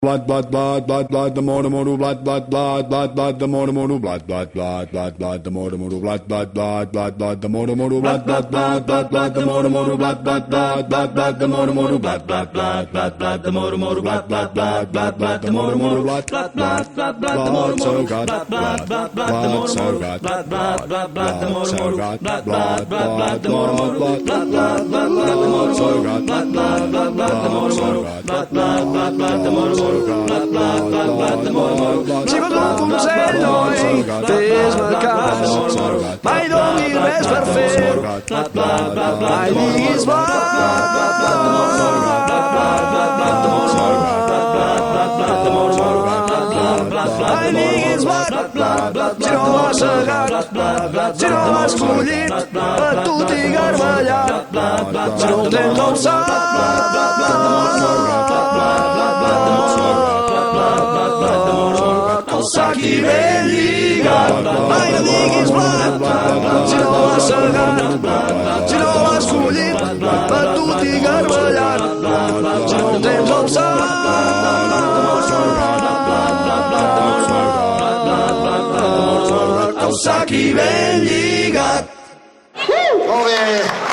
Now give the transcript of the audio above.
Blood, blood, blood, blood, blood, the more, blood, blood, blood, blood, blood, the more, blood, blood, blood, blood, blood, the more, blood, blood, blood, blood, blood, the more, blood, blood, blood, blood, blood, the more, blood, blood, blood, blood, blood, the more, blood, blood, blood, blood, blood, the more, blood, blood, blood, blood, blood, the more, blood, blood, blood, blood, blood, the more, so God, blood, blood, blood, so God, blood, blood, blood, blood, the more, so God, blood, blood, blood, the more, blood, blood, blood, blood, blood, the more, so God, blood, blood, blood, blood, the more, blood, blood, blood, blood, the more, si fos un consell, noi, fes-me cas. Mai donis res per fer, mai diguis va. Mai diguis va, si no m'has segat, si no m'has collit, per tu t'hi garballat, si no ho tens al sac. El sac i ben lligat, mai no diguis blat, si no m'has segat, si no m'has collit, per tu t'hi garballat, si no ho tens al sac. El sac i ben lligat. Molt bé.